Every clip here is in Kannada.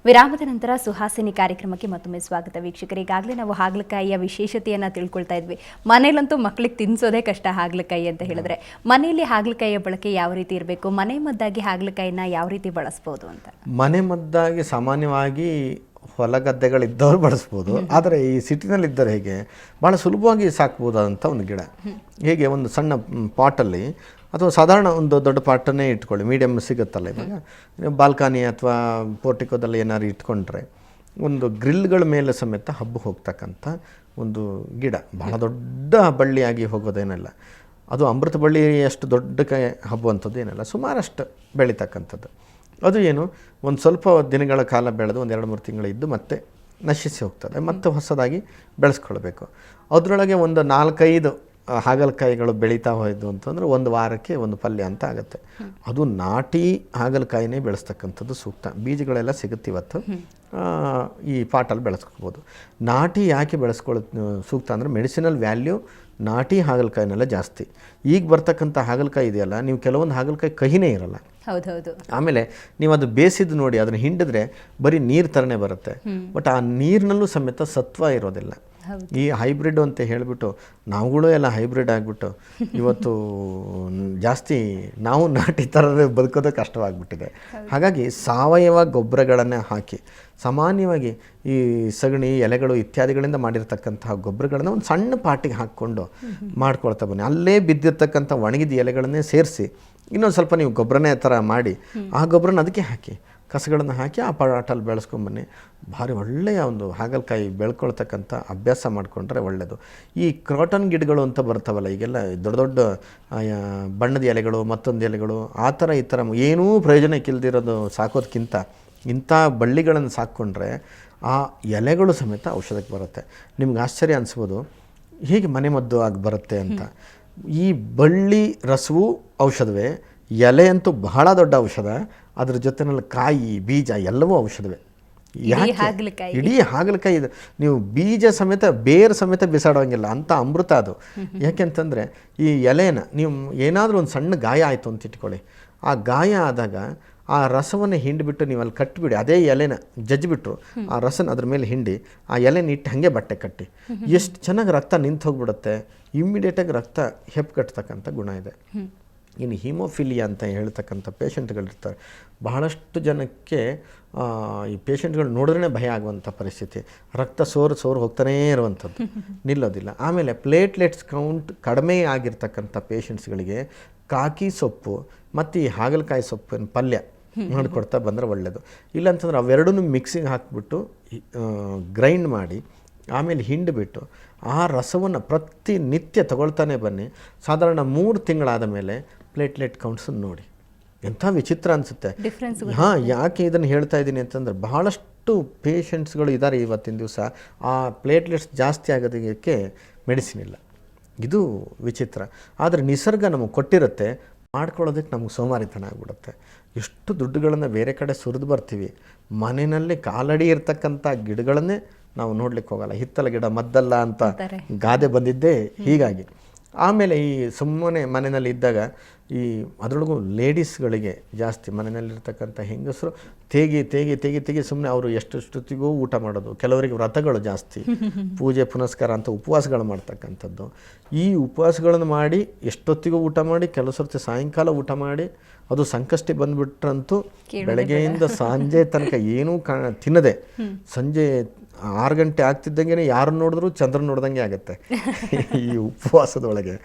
ವಿರಾಮದ ನಂತರ ಸುಹಾಸಿನಿ ಕಾರ್ಯಕ್ರಮಕ್ಕೆ ಮತ್ತೊಮ್ಮೆ ಸ್ವಾಗತ ವೀಕ್ಷಕರೇ. ಈಗಾಗಲೇ ನಾವು ಹಾಗಲಕಾಯಿಯ ವಿಶೇಷತೆಯನ್ನು ತಿಳ್ಕೊಳ್ತಾ ಇದ್ವಿ. ಮನೇಲಂತೂ ಮಕ್ಕಳಿಗೆ ತಿನ್ನಿಸೋದೇ ಕಷ್ಟ ಹಾಗಲಕಾಯಿ ಅಂತ ಹೇಳಿದ್ರೆ, ಮನೆಯಲ್ಲಿ ಹಾಗಲಕಾಯಿಯ ಬಳಕೆ ಯಾವ ರೀತಿ ಇರಬೇಕು, ಮನೆ ಮದ್ದಾಗಿ ಹಾಗಲಕಾಯಿನ ಯಾವ ರೀತಿ ಬಳಸ್ಬೋದು ಅಂತ? ಮನೆ ಮದ್ದಾಗಿ ಸಾಮಾನ್ಯವಾಗಿ ಹೊಲ ಗದ್ದೆಗಳಿದ್ದವ್ರು ಬಳಸ್ಬೋದು. ಆದರೆ ಈ ಸಿಟಿನಲ್ಲಿದ್ದರೆ ಹೇಗೆ ಭಾಳ ಸುಲಭವಾಗಿ ಸಾಕ್ಬೋದಾದಂಥ ಒಂದು ಗಿಡ. ಹೇಗೆ ಒಂದು ಸಣ್ಣ ಪಾಟಲ್ಲಿ ಅಥವಾ ಸಾಧಾರಣ ಒಂದು ದೊಡ್ಡ ಪಾಟನ್ನೇ ಇಟ್ಕೊಳ್ಳಿ, ಮೀಡಿಯಮ್ ಸಿಗುತ್ತಲ್ಲ ಇವಾಗ ಬಾಲ್ಕನಿ ಅಥವಾ ಪೋರ್ಟಿಕೋದಲ್ಲಿ ಏನಾದ್ರು ಇಟ್ಕೊಂಡ್ರೆ ಒಂದು ಗ್ರಿಲ್ಗಳ ಮೇಲೆ ಸಮೇತ ಹಬ್ಬ ಹೋಗ್ತಕ್ಕಂಥ ಒಂದು ಗಿಡ. ಬಹಳ ದೊಡ್ಡ ಬಳ್ಳಿಯಾಗಿ ಹೋಗೋದೇನಲ್ಲ, ಅದು ಅಮೃತ ಬಳ್ಳಿ ಅಷ್ಟು ದೊಡ್ಡ ಹಬ್ಬುವಂಥದ್ದು ಏನಲ್ಲ, ಸುಮಾರಷ್ಟು ಬೆಳೀತಕ್ಕಂಥದ್ದು. ಅದು ಏನು ಒಂದು ಸ್ವಲ್ಪ ದಿನಗಳ ಕಾಲ ಬೆಳೆದು ಒಂದು 2-3 ತಿಂಗಳು ಇದ್ದು ಮತ್ತೆ ನಶಿಸಿ ಹೋಗ್ತದೆ, ಮತ್ತೆ ಹೊಸದಾಗಿ ಬೆಳೆಸ್ಕೊಳ್ಬೇಕು. ಅದರೊಳಗೆ ಒಂದು 4-5 ಹಾಗಲಕಾಯಿಗಳು ಬೆಳೀತಾ ಹೋಯ್ತು ಅಂತಂದರೆ ಒಂದು ವಾರಕ್ಕೆ ಒಂದು ಪಲ್ಯ ಅಂತ ಆಗುತ್ತೆ. ಅದು ನಾಟಿ ಹಾಗಲಕಾಯಿನೇ ಬೆಳೆಸ್ತಕ್ಕಂಥದ್ದು ಸೂಕ್ತ. ಬೀಜಗಳೆಲ್ಲ ಸಿಗುತ್ತೆ ಇವತ್ತು, ಈ ಪಾಟಲ್ಲಿ ಬೆಳೆಸ್ಕೋಬೋದು. ನಾಟಿ ಯಾಕೆ ಬೆಳೆಸ್ಕೊಳ್ಳೋದು ಸೂಕ್ತ ಅಂದರೆ ಮೆಡಿಸಿನಲ್ ವ್ಯಾಲ್ಯೂ ನಾಟಿ ಹಾಗಲಕಾಯಿನೆಲ್ಲ ಜಾಸ್ತಿ. ಈಗ ಬರ್ತಕ್ಕಂಥ ಹಾಗಲಕಾಯಿ ಇದೆಯಲ್ಲ, ನೀವು ಕೆಲವೊಂದು ಹಾಗಲಕಾಯಿ ಕಹಿನೇ ಇರಲ್ಲ. ಹೌದೌದು. ಆಮೇಲೆ ನೀವು ಅದು ಬೇಸಿದ್ದು ನೋಡಿ, ಅದನ್ನು ಹಿಂಡಿದ್ರೆ ಬರೀ ನೀರು ಥರನೇ ಬರುತ್ತೆ, ಬಟ್ ಆ ನೀರಿನಲ್ಲೂ ಸಮೇತ ಸತ್ವ ಇರೋದಿಲ್ಲ. ಈ ಹೈಬ್ರಿಡ್ ಅಂತ ಹೇಳಿಬಿಟ್ಟು ನಾವುಗಳು ಎಲ್ಲ ಹೈಬ್ರಿಡ್ ಆಗಿಬಿಟ್ಟು ಇವತ್ತು ಜಾಸ್ತಿ ನಾವು ನಾಟಿ ಥರದ ಬದುಕೋದು ಕಷ್ಟವಾಗ್ಬಿಟ್ಟಿದೆ. ಹಾಗಾಗಿ ಸಾವಯವ ಗೊಬ್ಬರಗಳನ್ನೇ ಹಾಕಿ, ಸಾಮಾನ್ಯವಾಗಿ ಈ ಸಗಣಿ ಎಲೆಗಳು ಇತ್ಯಾದಿಗಳಿಂದ ಮಾಡಿರ್ತಕ್ಕಂತಹ ಗೊಬ್ಬರಗಳನ್ನು ಒಂದು ಸಣ್ಣ ಪಾಟಿಗೆ ಹಾಕ್ಕೊಂಡು ಮಾಡ್ಕೊಳ್ತಾ ಬನ್ನಿ. ಅಲ್ಲೇ ಬಿದ್ದಿರ್ತಕ್ಕಂಥ ಒಣಗಿದ ಎಲೆಗಳನ್ನೇ ಸೇರಿಸಿ ಇನ್ನೊಂದು ಸ್ವಲ್ಪ ನೀವು ಗೊಬ್ಬರನೇ ಥರ ಮಾಡಿ ಆ ಗೊಬ್ಬರನ ಅದಕ್ಕೆ ಹಾಕಿ, ಕಸಗಳನ್ನು ಹಾಕಿ ಆ ಪಾಟಲ್ಲಿ ಬೆಳೆಸ್ಕೊಂಬನ್ನಿ. ಭಾರಿ ಒಳ್ಳೆಯ ಒಂದು ಹಾಗಲಕಾಯಿ ಬೆಳ್ಕೊಳ್ತಕ್ಕಂಥ ಅಭ್ಯಾಸ ಮಾಡಿಕೊಂಡ್ರೆ ಒಳ್ಳೆಯದು. ಈ ಕ್ರಾಟನ್ ಗಿಡಗಳು ಅಂತ ಬರ್ತಾವಲ್ಲ ಈಗೆಲ್ಲ, ದೊಡ್ಡ ದೊಡ್ಡ ಬಣ್ಣದ ಎಲೆಗಳು, ಮತ್ತೊಂದು ಎಲೆಗಳು, ಆ ಥರ ಈ ಥರ ಏನೂ ಪ್ರಯೋಜನಕ್ಕಿಲ್ದಿರೋದು ಸಾಕೋದಕ್ಕಿಂತ ಇಂಥ ಬಳ್ಳಿಗಳನ್ನು ಸಾಕ್ಕೊಂಡ್ರೆ ಆ ಎಲೆಗಳು ಸಮೇತ ಔಷಧಕ್ಕೆ ಬರುತ್ತೆ. ನಿಮ್ಗೆ ಆಶ್ಚರ್ಯ ಅನಿಸ್ಬೋದು ಹೀಗೆ ಮನೆ ಮದ್ದು ಆಗಿ ಬರುತ್ತೆ ಅಂತ. ಈ ಬಳ್ಳಿ ರಸವು ಔಷಧವೇ, ಎಲೆ ಅಂತೂ ಬಹಳ ದೊಡ್ಡ ಔಷಧ, ಅದ್ರ ಜೊತೆನಲ್ಲಿ ಕಾಯಿ ಬೀಜ ಎಲ್ಲವೂ ಔಷಧವೇ. ಇಡೀ ಹಾಗಲಕಾಯಿ ಇದು ನೀವು ಬೀಜ ಸಮೇತ ಬೇರು ಸಮೇತ ಬಿಸಾಡೋಂಗಿಲ್ಲ, ಅಂಥ ಅಮೃತ ಅದು. ಯಾಕೆಂತಂದರೆ ಈ ಎಲೆನ ನೀವು ಏನಾದರೂ ಒಂದು ಸಣ್ಣ ಗಾಯ ಆಯಿತು ಅಂತ ಇಟ್ಕೊಳ್ಳಿ, ಆ ಗಾಯ ಆದಾಗ ಆ ರಸವನ್ನು ಹಿಂಡಿಬಿಟ್ಟು ನೀವು ಅಲ್ಲಿ ಕಟ್ಟಿಬಿಡಿ, ಅದೇ ಎಲೆನ ಜಜ್ಜಿಬಿಟ್ರು ಆ ರಸನ ಅದ್ರ ಮೇಲೆ ಹಿಂಡಿ ಆ ಎಲೆನ ಇಟ್ಟು ಹಾಗೆ ಬಟ್ಟೆ ಕಟ್ಟಿ, ಎಷ್ಟು ಚೆನ್ನಾಗಿ ರಕ್ತ ನಿಂತು ಹೋಗ್ಬಿಡುತ್ತೆ. ಇಮ್ಮಿಡಿಯೇಟಾಗಿ ರಕ್ತ ಹೆಪ್ಪುಕಟ್ಟತಕ್ಕಂಥ ಗುಣ ಇದೆ. ಇನ್ನು ಹಿಮೋಫಿಲಿಯಾ ಅಂತ ಹೇಳ್ತಕ್ಕಂಥ ಪೇಷಂಟ್ಗಳಿರ್ತಾರೆ, ಬಹಳಷ್ಟು ಜನಕ್ಕೆ ಈ ಪೇಷಂಟ್ಗಳು ನೋಡಿದ್ರೆ ಭಯ ಆಗುವಂಥ ಪರಿಸ್ಥಿತಿ, ರಕ್ತ ಸೋರು ಹೋಗ್ತಾನೇ ಇರುವಂಥದ್ದು, ನಿಲ್ಲೋದಿಲ್ಲ. ಆಮೇಲೆ ಪ್ಲೇಟ್ಲೆಟ್ಸ್ ಕೌಂಟ್ ಕಡಿಮೆ ಆಗಿರ್ತಕ್ಕಂಥ ಪೇಷಂಟ್ಸ್ಗಳಿಗೆ ಕಾಕಿ ಸೊಪ್ಪು ಮತ್ತು ಈ ಹಾಗಲಕಾಯಿ ಸೊಪ್ಪಿನ ಪಲ್ಯ ಮಾಡಿಕೊಡ್ತಾ ಬಂದರೆ ಒಳ್ಳೆಯದು. ಇಲ್ಲಾಂತಂದ್ರೆ ಅವೆರಡನ್ನೂ ಮಿಕ್ಸಿಗೆ ಹಾಕಿಬಿಟ್ಟು ಗ್ರೈಂಡ್ ಮಾಡಿ ಆಮೇಲೆ ಹಿಂಡಿಬಿಟ್ಟು ಆ ರಸವನ್ನು ಪ್ರತಿನಿತ್ಯ ತಗೊಳ್ತಾನೆ ಬನ್ನಿ. ಸಾಧಾರಣ 3 ತಿಂಗಳಾದ ಮೇಲೆ ಪ್ಲೇಟ್ಲೆಟ್ ಕೌಂಟ್ಸನ್ನು ನೋಡಿ, ಎಂಥ ವಿಚಿತ್ರ ಅನಿಸುತ್ತೆ. ಯಾಕೆ ಇದನ್ನು ಹೇಳ್ತಾ ಇದ್ದೀನಿ ಅಂತಂದರೆ ಬಹಳಷ್ಟು ಪೇಷಂಟ್ಸ್ಗಳು ಇದ್ದಾರೆ ಇವತ್ತಿನ ದಿವಸ, ಆ ಪ್ಲೇಟ್ಲೆಟ್ಸ್ ಜಾಸ್ತಿ ಆಗೋದಕ್ಕೆ ಮೆಡಿಸಿನ್ ಇಲ್ಲ. ಇದು ವಿಚಿತ್ರ. ಆದರೆ ನಿಸರ್ಗ ನಮಗೆ ಕೊಟ್ಟಿರುತ್ತೆ, ಮಾಡ್ಕೊಳ್ಳೋದಕ್ಕೆ ನಮ್ಗೆ ಸೋಮಾರಿತನ ಆಗಿಬಿಡುತ್ತೆ. ಎಷ್ಟು ದುಡ್ಡುಗಳನ್ನು ಬೇರೆ ಕಡೆ ಸುರಿದು ಬರ್ತೀವಿ, ಮನೆಯಲ್ಲಿ ಕಾಲಡಿ ಇರ್ತಕ್ಕಂಥ ಗಿಡಗಳನ್ನೇ ನಾವು ನೋಡ್ಲಿಕ್ಕೆ ಹೋಗಲ್ಲ. ಹಿತ್ತಲ ಗಿಡ ಮದ್ದಲ್ಲ ಅಂತ ಗಾದೆ ಬಂದಿದ್ದೇ ಹೀಗಾಗಿ. ಆಮೇಲೆ ಈ ಸುಮ್ಮನೆ ಮನೆಯಲ್ಲಿ ಇದ್ದಾಗ ಈ ಅದರೊಳಗೂ ಲೇಡೀಸ್ಗಳಿಗೆ ಜಾಸ್ತಿ, ಮನೆಯಲ್ಲಿರ್ತಕ್ಕಂಥ ಹೆಂಗಸರು ತೆಗಿ ಸುಮ್ಮನೆ ಅವರು ಎಷ್ಟೊತ್ತಿಗೂ ಊಟ ಮಾಡೋದು. ಕೆಲವರಿಗೆ ವ್ರತಗಳು ಜಾಸ್ತಿ, ಪೂಜೆ ಪುನಸ್ಕಾರ ಅಂತ ಉಪವಾಸಗಳು ಮಾಡ್ತಕ್ಕಂಥದ್ದು. ಈ ಉಪವಾಸಗಳನ್ನು ಮಾಡಿ ಎಷ್ಟೊತ್ತಿಗೂ ಊಟ ಮಾಡಿ, ಕೆಲವು ಸರ್ತಿ ಸಾಯಂಕಾಲ ಊಟ ಮಾಡಿ, ಅದು ಸಂಕಷ್ಟಿ ಬಂದುಬಿಟ್ರಂತೂ ಬೆಳಗ್ಗೆಯಿಂದ ಸಂಜೆ ತನಕ ಏನೂ ತಿನ್ನದೆ ಸಂಜೆ 6 ಗಂಟೆ ಆಗ್ತಿದ್ದಂಗೆ ಯಾರನ್ನು ನೋಡಿದ್ರು ಚಂದ್ರ ನೋಡ್ದಂಗೆ ಆಗುತ್ತೆ ಈ ಉಪವಾಸದೊಳಗೆ.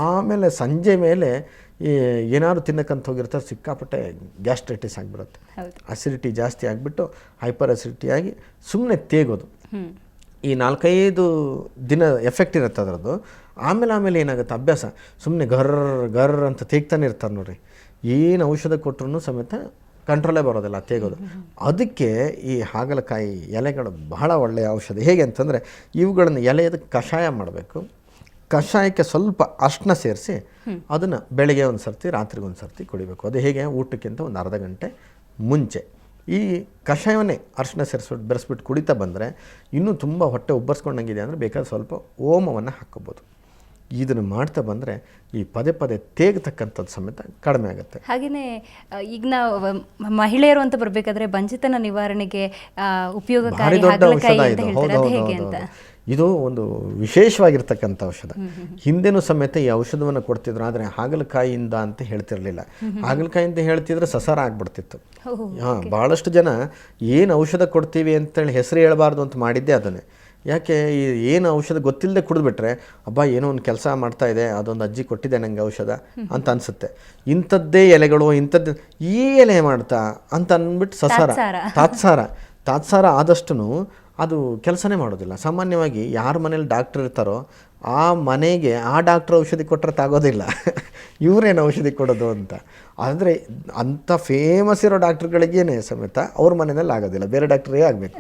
ಆಮೇಲೆ ಸಂಜೆ ಮೇಲೆ ಏನಾದ್ರು ತಿನ್ನಕ್ಕಂತ ಹೋಗಿರ್ತಾರೆ, ಸಿಕ್ಕಾಪಟ್ಟೆ ಗ್ಯಾಸ್ಟ್ರೈಟಿಸ್ ಆಗಿಬಿಡುತ್ತೆ, ಅಸಿಡಿಟಿ ಜಾಸ್ತಿ ಆಗಿಬಿಟ್ಟು ಹೈಪರ್ ಅಸಿಡಿಟಿ ಆಗಿ ಸುಮ್ಮನೆ ತೇಗೋದು. ಈ 4-5 ದಿನ ಎಫೆಕ್ಟ್ ಇರುತ್ತೆ ಅದರದ್ದು. ಆಮೇಲೆ ಏನಾಗುತ್ತೆ, ಅಭ್ಯಾಸ ಸುಮ್ಮನೆ ಗರ್ ಅಂತ ತೇಗ್ತಾನೆ ಇರ್ತಾರೆ ನೋಡ್ರಿ. ಏನು ಔಷಧ ಕೊಟ್ಟರು ಸಮೇತ ಕಂಟ್ರೋಲೇ ಬರೋದಿಲ್ಲ ತೇಗೋದು. ಅದಕ್ಕೆ ಈ ಹಾಗಲಕಾಯಿ ಎಲೆಗಳು ಬಹಳ ಒಳ್ಳೆಯ ಔಷಧ. ಹೇಗೆ ಅಂತಂದರೆ ಇವುಗಳನ್ನು ಎಲೆಯದ ಕಷಾಯ ಮಾಡಬೇಕು. ಕಷಾಯಕ್ಕೆ ಸ್ವಲ್ಪ ಅರ್ಶಿನ ಸೇರಿಸಿ ಅದನ್ನು ಬೆಳಗ್ಗೆ ಒಂದು ಸರ್ತಿ ರಾತ್ರಿಗೆ ಒಂದು ಸರ್ತಿ ಕುಡಿಬೇಕು. ಅದು ಹೇಗೆ, ಊಟಕ್ಕಿಂತ ಒಂದು ಅರ್ಧ ಗಂಟೆ ಮುಂಚೆ ಈ ಕಷಾಯವನ್ನೇ ಅರ್ಶಿನ ಸೇರಿಸ್ಬಿಟ್ಟು ಬೆರೆಸ್ಬಿಟ್ಟು ಕುಡಿತಾ ಬಂದರೆ ಇನ್ನೂ ತುಂಬ ಹೊಟ್ಟೆ ಉಬ್ಬರಿಸ್ಕೊಂಡಂಗಿದೆ ಅಂದರೆ ಬೇಕಾದ್ರೆ ಸ್ವಲ್ಪ ಓಮವನ್ನು ಹಾಕ್ಕೋಬೋದು. ಇದನ್ನು ಮಾಡ್ತಾ ಬಂದರೆ ಈ ಪದೇ ಪದೇ ತೇಗತಕ್ಕಂಥದ್ದು ಸಮೇತ ಕಡಿಮೆ ಆಗುತ್ತೆ. ಹಾಗೆಯೇ ಈಗ ನಾವು ಮಹಿಳೆಯರು ಅಂತ ಬರಬೇಕಾದ್ರೆ ಬಂಜಿತನ ನಿವಾರಣೆಗೆ ಭಾರಿ ಉಪಯೋಗಕಾರಿ ದೊಡ್ಡ ಹಾಗಲಕಾಯಿ ಔಷಧ ಅಂತ ಇದು. ಹೇಳ್ತಾರೆ, ಅದು ಹೇಗೆ ಅಂತ? ಇದು ಒಂದು ವಿಶೇಷವಾಗಿರ್ತಕ್ಕಂಥ ಔಷಧ. ಹಿಂದೆನೂ ಸಮೇತ ಈ ಔಷಧವನ್ನು ಕೊಡ್ತಿದ್ರು, ಆದರೆ ಹಾಗಲಕಾಯಿಯಿಂದ ಅಂತ ಹೇಳ್ತಿರ್ಲಿಲ್ಲ. ಹಾಗಲಕಾಯಿ ಅಂತ ಹೇಳ್ತಿದ್ರೆ ಸಸಾರ ಆಗ್ಬಿಡ್ತಿತ್ತು. ಭಾಳಷ್ಟು ಜನ ಏನು ಔಷಧ ಕೊಡ್ತೀವಿ ಅಂತೇಳಿ ಹೆಸರು ಹೇಳಬಾರ್ದು ಅಂತ ಮಾಡಿದ್ದೆ ಅದನ್ನೇ. ಯಾಕೆ ಈ ಏನು ಔಷಧ ಗೊತ್ತಿಲ್ಲದೆ ಕುಡಿದ್ಬಿಟ್ರೆ ಅಬ್ಬಾ ಏನೋ ಒಂದು ಕೆಲಸ ಮಾಡ್ತಾ ಇದೆ, ಅದೊಂದು ಅಜ್ಜಿ ಕೊಟ್ಟಿದೆ ನನಗೆ ಔಷಧ ಅಂತ ಅನಿಸುತ್ತೆ. ಇಂಥದ್ದೇ ಎಲೆಗಳು, ಇಂಥದ್ದು ಈ ಎಲೆ ಮಾಡ್ತಾ ಅಂತ ಅಂದ್ಬಿಟ್ಟು ತಾತ್ಸಾರ ಆದಷ್ಟು ಅದು ಕೆಲಸನೇ ಮಾಡೋದಿಲ್ಲ. ಸಾಮಾನ್ಯವಾಗಿ ಯಾರ ಮನೇಲಿ ಡಾಕ್ಟ್ರ್ ಇರ್ತಾರೋ ಆ ಮನೆಗೆ ಆ ಡಾಕ್ಟ್ರ್ ಔಷಧಿ ಕೊಟ್ಟರೆ ತಾಗೋದಿಲ್ಲ, ಇವರೇನು ಔಷಧಿ ಕೊಡೋದು ಅಂತ. ಆದರೆ ಅಂಥ ಫೇಮಸ್ ಇರೋ ಡಾಕ್ಟ್ರುಗಳಿಗೇನೆ ಸಮೇತ ಅವ್ರ ಮನೆಯಲ್ಲಿ ಆಗೋದಿಲ್ಲ, ಬೇರೆ ಡಾಕ್ಟ್ರೇ ಆಗಬೇಕು.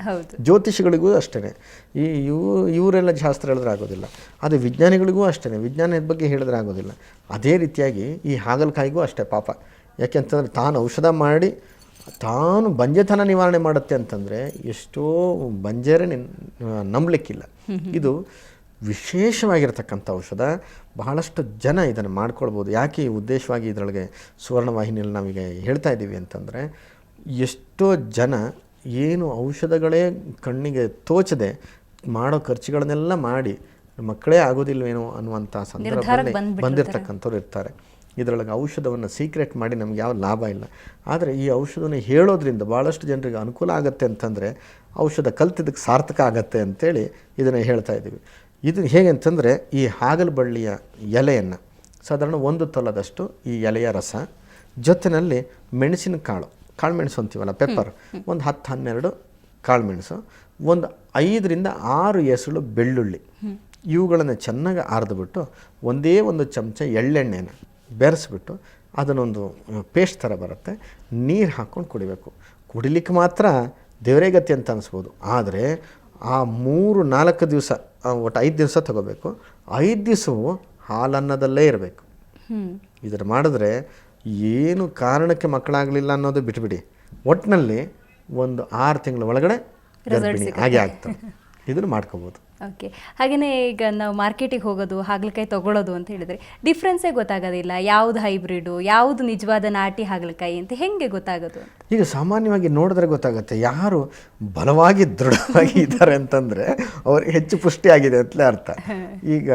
ಜ್ಯೋತಿಷಿಗಳಿಗೂ ಅಷ್ಟೇ, ಇವರೆಲ್ಲ ಶಾಸ್ತ್ರ ಹೇಳಿದ್ರೆ ಆಗೋದಿಲ್ಲ. ಅದು ವಿಜ್ಞಾನಿಗಳಿಗೂ ಅಷ್ಟೇ, ವಿಜ್ಞಾನದ ಬಗ್ಗೆ ಹೇಳಿದ್ರೆ ಆಗೋದಿಲ್ಲ. ಅದೇ ರೀತಿಯಾಗಿ ಈ ಹಾಗಲಕಾಯಿಗೂ ಅಷ್ಟೇ ಪಾಪ. ಯಾಕೆಂತಂದರೆ ತಾನು ಔಷಧ ಮಾಡಿ ತಾನು ಬಂಜೆತನ ನಿವಾರಣೆ ಮಾಡುತ್ತೆ ಅಂತಂದರೆ ಎಷ್ಟೋ ಬಂಜೇರೇ ನಂಬಲಿಕ್ಕಿಲ್ಲ. ಇದು ವಿಶೇಷವಾಗಿರ್ತಕ್ಕಂಥ ಔಷಧ. ಬಹಳಷ್ಟು ಜನ ಇದನ್ನು ಮಾಡ್ಕೊಳ್ಬೋದು. ಯಾಕೆ ಈ ಉದ್ದೇಶವಾಗಿ ಇದರೊಳಗೆ ಸುವರ್ಣವಾಹಿನಿಯಲ್ಲಿ ನಾವೀಗ ಹೇಳ್ತಾ ಇದ್ದೀವಿ ಅಂತಂದರೆ, ಎಷ್ಟೋ ಜನ ಏನು ಔಷಧಗಳೇ ಕಣ್ಣಿಗೆ ತೋಚದೆ ಮಾಡೋ ಖರ್ಚುಗಳನ್ನೆಲ್ಲ ಮಾಡಿ ಮಕ್ಕಳೇ ಆಗೋದಿಲ್ವೇನೋ ಅನ್ನುವಂಥ ಸಂದರ್ಭದಲ್ಲಿ ಬಂದಿರತಕ್ಕಂಥವ್ರು ಇರ್ತಾರೆ. ಇದರೊಳಗೆ ಔಷಧವನ್ನು ಸೀಕ್ರೆಟ್ ಮಾಡಿ ನಮ್ಗೆ ಯಾವ ಲಾಭ ಇಲ್ಲ. ಆದರೆ ಈ ಔಷಧವನ್ನು ಹೇಳೋದ್ರಿಂದ ಭಾಳಷ್ಟು ಜನರಿಗೆ ಅನುಕೂಲ ಆಗುತ್ತೆ ಅಂತಂದರೆ ಔಷಧ ಕಲ್ತಿದ್ದಕ್ಕೆ ಸಾರ್ಥಕ ಆಗತ್ತೆ ಅಂತೇಳಿ ಇದನ್ನು ಹೇಳ್ತಾ ಇದ್ದೀವಿ. ಇದು ಹೇಗೆ ಅಂತಂದರೆ, ಈ ಹಾಗಲಬಳ್ಳಿಯ ಎಲೆಯನ್ನು ಸಾಧಾರಣ 1 ತೊಲದಷ್ಟು ಈ ಎಲೆಯ ರಸ ಜೊತೆಯಲ್ಲಿ ಮೆಣಸಿನ ಕಾಳು ಮೆಣಸು ಅಂತೀವಲ್ಲ, ಪೆಪ್ಪರ್, ಒಂದು 10-12 ಕಾಳು ಮೆಣಸು, ಒಂದು 5ರಿಂದ 6 ಎಸಳು ಬೆಳ್ಳುಳ್ಳಿ, ಇವುಗಳನ್ನು ಚೆನ್ನಾಗಿ ಅರೆದುಬಿಟ್ಟು ಒಂದೇ ಒಂದು ಚಮಚ ಎಳ್ಳೆಣ್ಣೆನ ಬೆರೆಸ್ಬಿಟ್ಟು ಅದನ್ನೊಂದು ಪೇಸ್ಟ್ ಥರ ಬರುತ್ತೆ, ನೀರು ಹಾಕ್ಕೊಂಡು ಕುಡಿಬೇಕು. ಕುಡಿಲಿಕ್ಕೆ ಮಾತ್ರ ದೇವರೇ ಗತಿ ಅಂತ ಅನಿಸ್ಬೋದು. ಆದರೆ ಆ 3-4 ದಿವಸ, ಒಟ್ಟು 5 ದಿವಸ ತಗೋಬೇಕು. 5 ದಿವಸವೂ ಹಾಲನ್ನದಲ್ಲೇ ಇರಬೇಕು. ಇದನ್ನು ಮಾಡಿದ್ರೆ ಏನು ಕಾರಣಕ್ಕೆ ಮಕ್ಕಳಾಗಲಿಲ್ಲ ಅನ್ನೋದು ಬಿಟ್ಬಿಡಿ, ಒಟ್ಟಿನಲ್ಲಿ ಒಂದು 6 ತಿಂಗಳ ಒಳಗಡೆ ಗರ್ಭಿಣಿ ಹಾಗೆ ಆಗ್ತದೆ. ಇದನ್ನು ಮಾಡ್ಕೋಬೋದು. ಓಕೆ. ಹಾಗೆಯೇ ಈಗ ನಾವು ಮಾರ್ಕೆಟಿಗೆ ಹೋಗೋದು, ಹಾಗಲಕಾಯಿ ತೊಗೊಳ್ಳೋದು ಅಂತ ಹೇಳಿದರೆ ಡಿಫ್ರೆನ್ಸೇ ಗೊತ್ತಾಗೋದಿಲ್ಲ. ಯಾವುದು ಹೈಬ್ರಿಡು, ಯಾವುದು ನಿಜವಾದ ನಾಟಿ ಹಾಗಲಕಾಯಿ ಅಂತ ಹೆಂಗೆ ಗೊತ್ತಾಗೋದು? ಈಗ ಸಾಮಾನ್ಯವಾಗಿ ನೋಡಿದ್ರೆ ಗೊತ್ತಾಗುತ್ತೆ. ಯಾರು ಬಲವಾಗಿ ದೃಢವಾಗಿ ಇದ್ದಾರೆ ಅಂತಂದರೆ ಅವ್ರಿಗೆ ಹೆಚ್ಚು ಪುಷ್ಟಿಯಾಗಿದೆ ಅಂತಲೇ ಅರ್ಥ. ಈಗ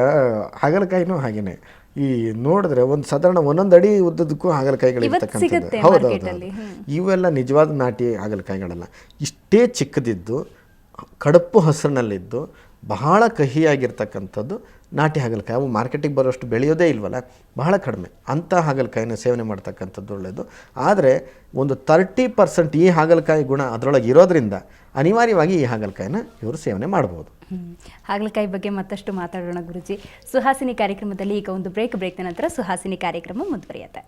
ಹಾಗಲಕಾಯಿನೂ ಹಾಗೇನೆ. ಈ ನೋಡಿದ್ರೆ ಒಂದು ಸಾಧಾರಣ 1 ಅಡಿ ಉದ್ದದಕ್ಕೂ ಹಾಗಲಕಾಯಿಗಳು ಇರ್ತಕ್ಕಂಥದ್ದು. ಹೌದೌದು, ಇವೆಲ್ಲ ನಿಜವಾದ ನಾಟಿ ಹಾಗಲಕಾಯಿಗಳಲ್ಲ. ಇಷ್ಟೇ ಚಿಕ್ಕದಿದ್ದು, ಕಡುಪು ಹಸಿರಿನಲ್ಲಿದ್ದು, ಬಹಳ ಕಹಿಯಾಗಿರ್ತಕ್ಕಂಥದ್ದು ನಾಟಿ ಹಾಗಲಕಾಯಿ. ಅವು ಮಾರ್ಕೆಟಿಗೆ ಬರೋಷ್ಟು ಬೆಳೆಯೋದೇ ಇಲ್ವಲ್ಲ, ಬಹಳ ಕಡಿಮೆ. ಅಂಥ ಹಾಗಲಕಾಯಿನ ಸೇವನೆ ಮಾಡ್ತಕ್ಕಂಥದ್ದು ಒಳ್ಳೆಯದು. ಆದರೆ ಒಂದು 30% ಈ ಹಾಗಲಕಾಯಿ ಗುಣ ಅದರೊಳಗೆ ಇರೋದ್ರಿಂದ ಅನಿವಾರ್ಯವಾಗಿ ಈ ಹಾಗಲಕಾಯಿನ ಇವರು ಸೇವನೆ ಮಾಡ್ಬೋದು. ಹಾಗಲಕಾಯಿ ಬಗ್ಗೆ ಮತ್ತಷ್ಟು ಮಾತಾಡೋಣ ಗುರುಜಿ. ಸುಹಾಸಿನಿ ಕಾರ್ಯಕ್ರಮದಲ್ಲಿ ಈಗ ಒಂದು ಬ್ರೇಕ್ನ ನಂತರ ಸುಹಾಸಿನಿ ಕಾರ್ಯಕ್ರಮ ಮುಂದುವರಿಯುತ್ತೆ.